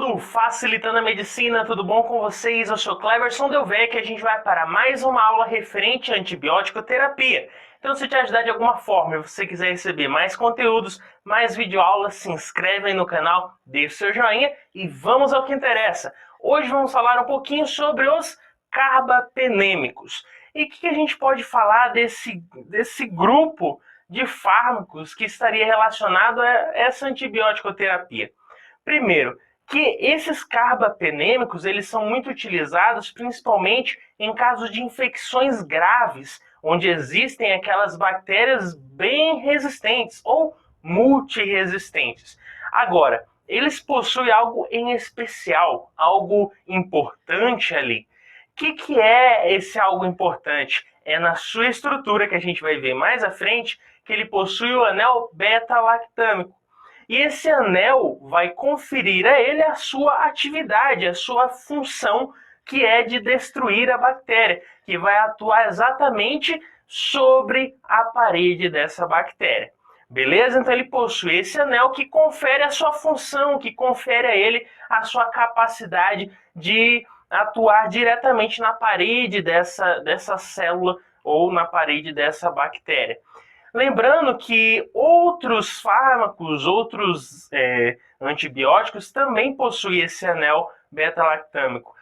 do Facilitando a Medicina, tudo bom com vocês? Eu sou Cleverson Delvecchi e a gente vai para mais uma aula referente à antibiótico terapia. Então, se te ajudar de alguma forma e você quiser receber mais conteúdos, mais videoaulas, se inscreve aí no canal, deixa o seu joinha e vamos ao que interessa. Hoje vamos falar um pouquinho sobre os carbapenêmicos. E o que a gente pode falar desse grupo de fármacos que estaria relacionado a essa antibiótico terapia? Primeiro, que esses carbapenêmicos eles são muito utilizados principalmente em casos de infecções graves, onde existem aquelas bactérias bem resistentes ou multiresistentes. Agora, eles possuem algo em especial, algo importante ali. O que é esse algo importante? É na sua estrutura, que a gente vai ver mais à frente, que ele possui o anel beta-lactâmico. E esse anel vai conferir a ele a sua atividade, a sua função, que é de destruir a bactéria, que vai atuar exatamente sobre a parede dessa bactéria. Beleza? Então ele possui esse anel que confere a sua função, que confere a ele a sua capacidade de atuar diretamente na parede dessa célula ou na parede dessa bactéria. Lembrando que outros fármacos, outros antibióticos também possuem esse anel beta-lactâmico,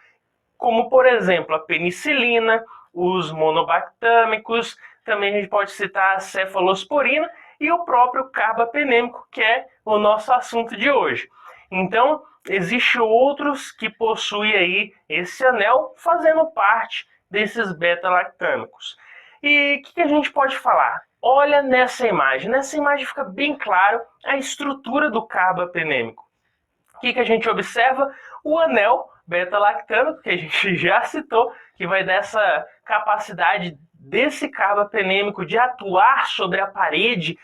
como por exemplo a penicilina, os monobactâmicos, também a gente pode citar a cefalosporina e o próprio carbapenêmico, que é o nosso assunto de hoje. Então, existem outros que possuem aí esse anel fazendo parte desses beta-lactâmicos. E o que a gente pode falar? Olha nessa imagem. Nessa imagem fica bem claro a estrutura do carbapenêmico. O que a gente observa? O anel beta-lactâmico, que a gente já citou, que vai dar essa capacidade desse carbapenêmico de atuar sobre a parede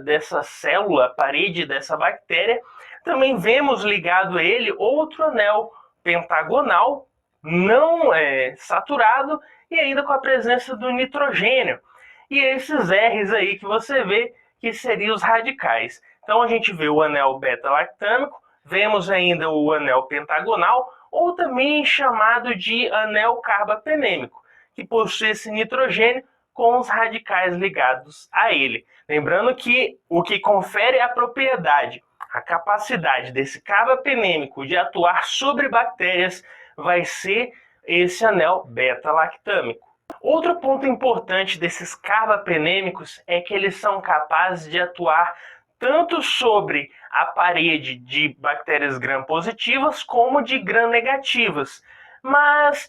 dessa célula, a parede dessa bactéria. Também vemos ligado a ele outro anel pentagonal, não saturado, e ainda com a presença do nitrogênio. E esses R's aí que você vê que seriam os radicais. Então a gente vê o anel beta-lactâmico, vemos ainda o anel pentagonal, ou também chamado de anel carbapenêmico, que possui esse nitrogênio com os radicais ligados a ele. Lembrando que o que confere a propriedade, a capacidade desse carbapenêmico de atuar sobre bactérias vai ser esse anel beta-lactâmico. Outro ponto importante desses carbapenêmicos é que eles são capazes de atuar tanto sobre a parede de bactérias gram-positivas como de gram-negativas. Mas,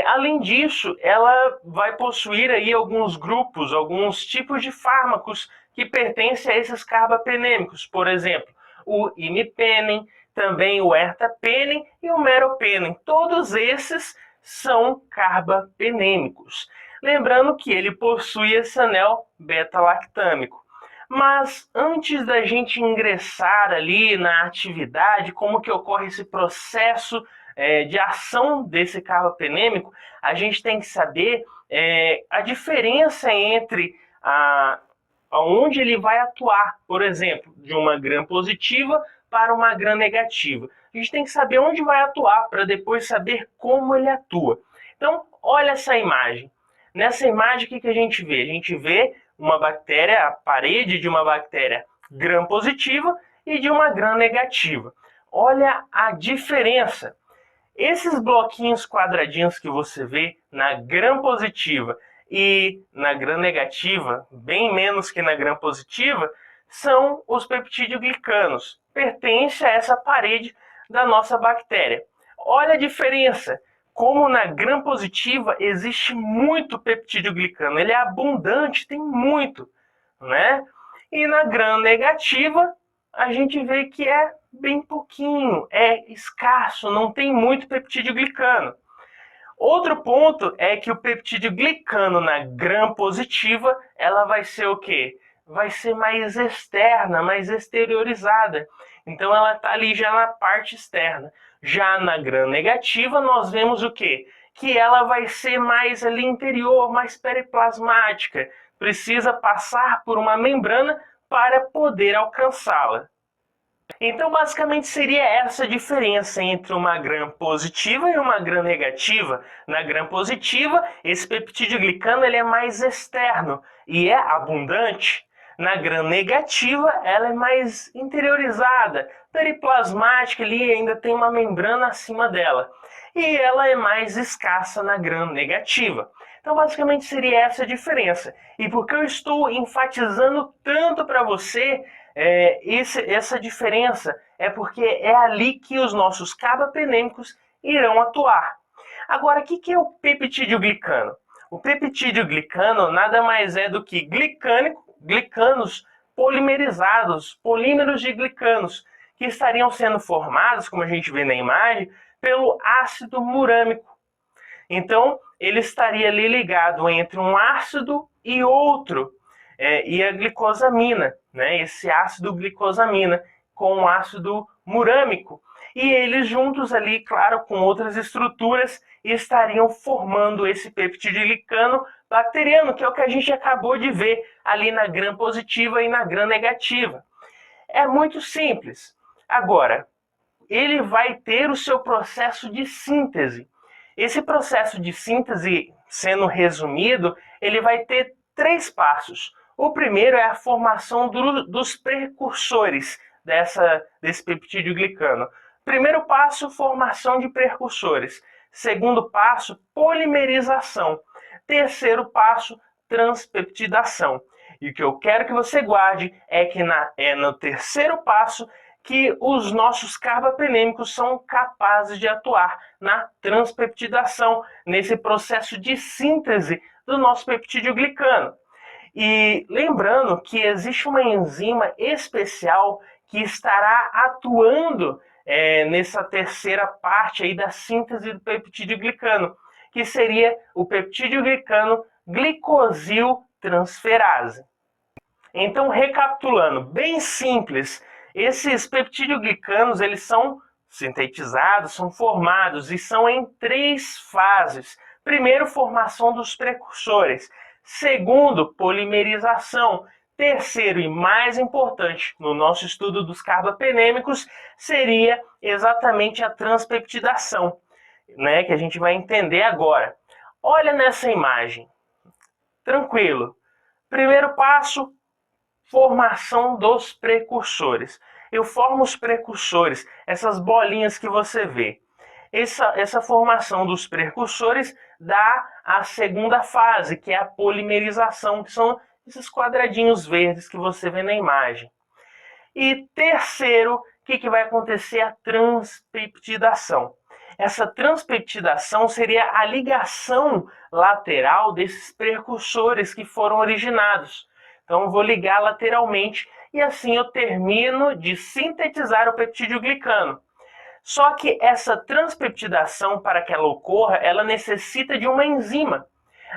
além disso, ela vai possuir aí alguns grupos, alguns tipos de fármacos que pertencem a esses carbapenêmicos. Por exemplo, o imipenem, também o ertapenem e o meropenem. Todos esses são carbapenêmicos. Lembrando que ele possui esse anel beta-lactâmico. Mas antes da gente ingressar ali na atividade, como que ocorre esse processo de ação desse carbapenêmico, a gente tem que saber a diferença entre onde ele vai atuar, por exemplo, de uma gram-positiva para uma gram-negativa. A gente tem que saber onde vai atuar para depois saber como ele atua. Então, olha essa imagem. Nessa imagem, o que a gente vê? A gente vê uma bactéria, a parede de uma bactéria gram-positiva e de uma gram-negativa. Olha a diferença. Esses bloquinhos quadradinhos que você vê na gram-positiva e na gram-negativa, bem menos que na gram-positiva, são os peptidoglicanos. Pertence a essa parede da nossa bactéria. Olha a diferença. Como na gram-positiva existe muito peptidoglicano, ele é abundante, tem muito, né? E na gram-negativa a gente vê que é bem pouquinho, é escasso, não tem muito peptidoglicano. Outro ponto é que o peptidoglicano na gram-positiva, ela vai ser o quê? Vai ser mais externa, mais exteriorizada. Então ela está ali já na parte externa. Já na gram-negativa nós vemos o quê? Que ela vai ser mais ali interior, mais periplasmática. Precisa passar por uma membrana para poder alcançá-la. Então, basicamente, seria essa a diferença entre uma gram positiva e uma gram negativa. Na gram positiva, esse peptidoglicano ele é mais externo e é abundante. Na gram negativa, ela é mais interiorizada, periplasmática ali, ainda tem uma membrana acima dela. E ela é mais escassa na gram negativa. Então, basicamente, seria essa a diferença. E por que eu estou enfatizando tanto para você essa diferença? É porque é ali que os nossos carbapenêmicos irão atuar. Agora, o que é o peptidoglicano? O peptidoglicano nada mais é do que glicanos polimerizados, polímeros de glicanos, que estariam sendo formados, como a gente vê na imagem, pelo ácido murâmico. Então, ele estaria ali ligado entre um ácido e outro, e a glicosamina, né? Esse ácido glicosamina com o ácido murâmico. E eles juntos ali, claro, com outras estruturas, estariam formando esse peptidoglicano bacteriano, que é o que a gente acabou de ver ali na gram positiva e na gram negativa. É muito simples. Agora, ele vai ter o seu processo de síntese. Esse processo de síntese, sendo resumido, ele vai ter 3 passos. O primeiro é a formação dos precursores desse peptidoglicano. Primeiro passo, formação de precursores. Segundo passo, polimerização. Terceiro passo, transpeptidação. E o que eu quero que você guarde é que no terceiro passo que os nossos carbapenêmicos são capazes de atuar na transpeptidação, nesse processo de síntese do nosso peptidoglicano. E lembrando que existe uma enzima especial que estará atuando nessa terceira parte aí da síntese do peptidoglicano, que seria o peptidoglicano glicosiltransferase. Então, recapitulando, bem simples, esses peptidoglicanos eles são sintetizados, são formados e são em 3 fases. Primeiro, formação dos precursores. Segundo, polimerização. Terceiro e mais importante no nosso estudo dos carbapenêmicos seria exatamente a transpeptidação, né, que a gente vai entender agora. Olha nessa imagem. Tranquilo. Primeiro passo, formação dos precursores. Eu formo os precursores, essas bolinhas que você vê. Essa formação dos precursores dá a segunda fase, que é a polimerização, que são esses quadradinhos verdes que você vê na imagem. E terceiro, o que vai acontecer? A transpeptidação. Essa transpeptidação seria a ligação lateral desses precursores que foram originados. Então, eu vou ligar lateralmente e assim eu termino de sintetizar o peptidoglicano. Só que essa transpeptidação, para que ela ocorra, ela necessita de uma enzima,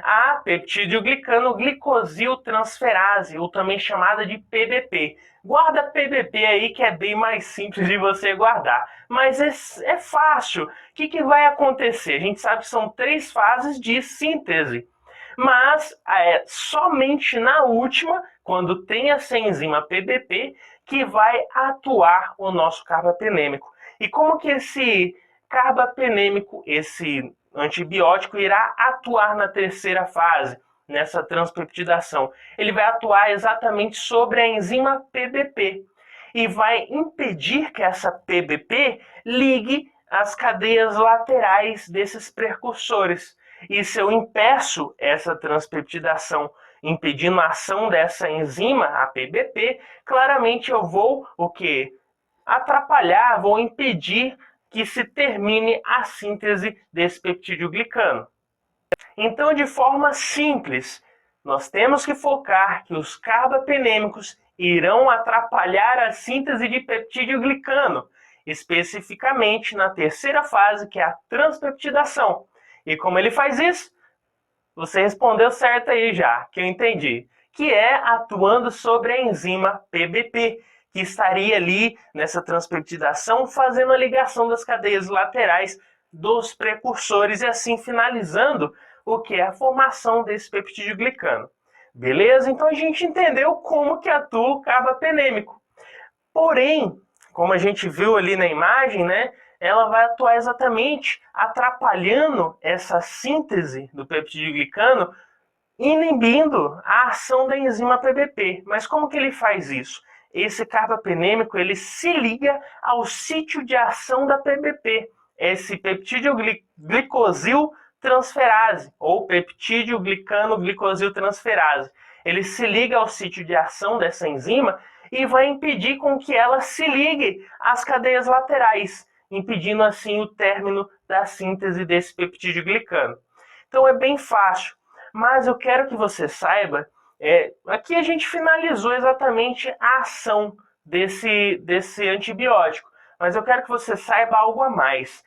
a peptidoglicano glicosiltransferase, ou também chamada de PBP. Guarda PBP aí que é bem mais simples de você guardar, mas é fácil. O que vai acontecer? A gente sabe que são 3 fases de síntese, mas somente na última, quando tem essa enzima PBP, que vai atuar o nosso carbapenêmico. E como que esse carbapenêmico, esse antibiótico, irá atuar na terceira fase, nessa transpeptidação? Ele vai atuar exatamente sobre a enzima PBP e vai impedir que essa PBP ligue as cadeias laterais desses precursores. E se eu impeço essa transpeptidação, impedindo a ação dessa enzima, a PBP, claramente eu vou o quê? Atrapalhar, vou impedir que se termine a síntese desse peptidoglicano. Então, de forma simples, nós temos que focar que os carbapenêmicos irão atrapalhar a síntese de peptidoglicano, especificamente na terceira fase, que é a transpeptidação. E como ele faz isso? Você respondeu certo aí já, que eu entendi. Que é atuando sobre a enzima PBP, que estaria ali nessa transpeptidação fazendo a ligação das cadeias laterais dos precursores e assim finalizando o que é a formação desse peptidoglicano. Beleza? Então a gente entendeu como que atua o carbapenêmico. Porém, como a gente viu ali na imagem, né, ela vai atuar exatamente atrapalhando essa síntese do peptidoglicano, inibindo a ação da enzima PBP. Mas como que ele faz isso? Esse carbapenêmico ele se liga ao sítio de ação da PBP, esse peptídeo-glicosiltransferase, ou peptídeo-glicano-glicosiltransferase. Ele se liga ao sítio de ação dessa enzima e vai impedir com que ela se ligue às cadeias laterais, impedindo assim o término da síntese desse peptídeo-glicano. Então é bem fácil, mas eu quero que você saiba, aqui a gente finalizou exatamente a ação desse antibiótico, mas eu quero que você saiba algo a mais.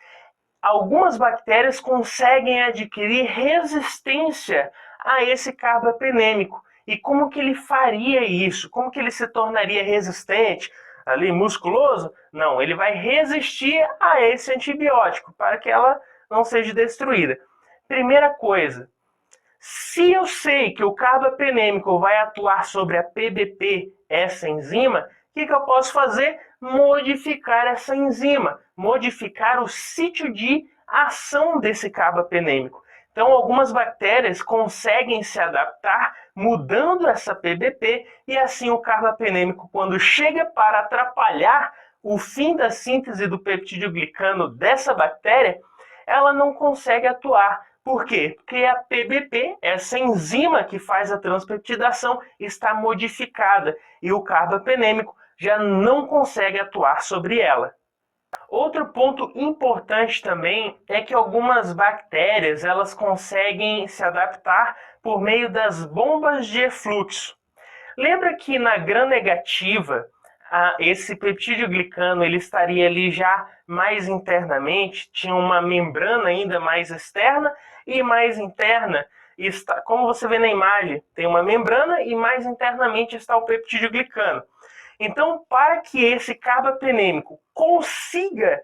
Algumas bactérias conseguem adquirir resistência a esse carbapenêmico. E como que ele faria isso? Como que ele se tornaria resistente, ali musculoso? Não, ele vai resistir a esse antibiótico para que ela não seja destruída. Primeira coisa, se eu sei que o carbapenêmico vai atuar sobre a PBP, essa enzima, o que eu posso fazer? Modificar essa enzima, modificar o sítio de ação desse carbapenêmico. Então, algumas bactérias conseguem se adaptar mudando essa PBP e assim o carbapenêmico, quando chega para atrapalhar o fim da síntese do peptidoglicano dessa bactéria, ela não consegue atuar. Por quê? Porque a PBP, essa enzima que faz a transpeptidação, está modificada e o carbapenêmico já não consegue atuar sobre ela. Outro ponto importante também é que algumas bactérias elas conseguem se adaptar por meio das bombas de efluxo. Lembra que na gram-negativa esse peptidoglicano ele estaria ali já mais internamente, tinha uma membrana ainda mais externa e mais interna, como você vê na imagem, tem uma membrana e mais internamente está o peptidoglicano. Então, para que esse carbapenêmico consiga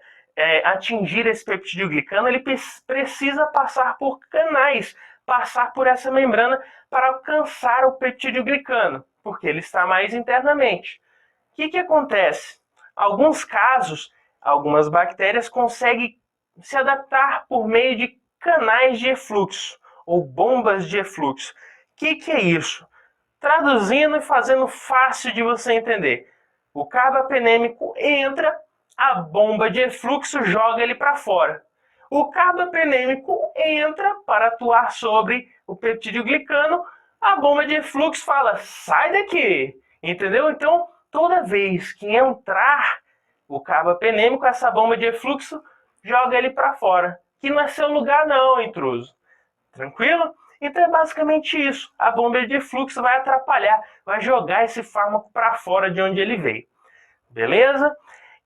atingir esse peptidoglicano, ele precisa passar por canais, passar por essa membrana para alcançar o peptidoglicano, porque ele está mais internamente. O que acontece? Alguns casos, algumas bactérias conseguem se adaptar por meio de canais de efluxo, ou bombas de efluxo. O que é isso? Traduzindo e fazendo fácil de você entender. O carbapenêmico entra, a bomba de efluxo joga ele para fora. O carbapenêmico entra para atuar sobre o peptidoglicano, a bomba de efluxo fala, sai daqui! Entendeu? Então, toda vez que entrar o carbapenêmico, essa bomba de efluxo joga ele para fora. Que não é seu lugar não, intruso. Tranquilo? Então é basicamente isso. A bomba de fluxo vai atrapalhar, vai jogar esse fármaco para fora de onde ele veio. Beleza?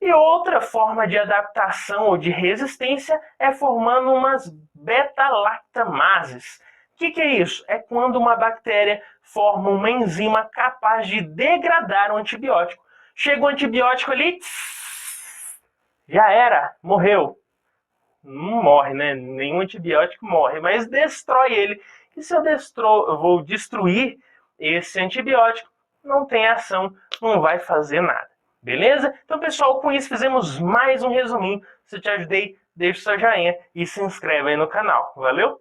E outra forma de adaptação ou de resistência é formando umas beta-lactamases. O que é isso? É quando uma bactéria forma uma enzima capaz de degradar um antibiótico. Chega o antibiótico ali, já era, morreu. Não morre, né? Nenhum antibiótico morre, mas destrói ele. E se eu vou destruir esse antibiótico, não tem ação, não vai fazer nada. Beleza? Então, pessoal, com isso fizemos mais um resuminho. Se eu te ajudei, deixa o seu joinha e se inscreve aí no canal. Valeu?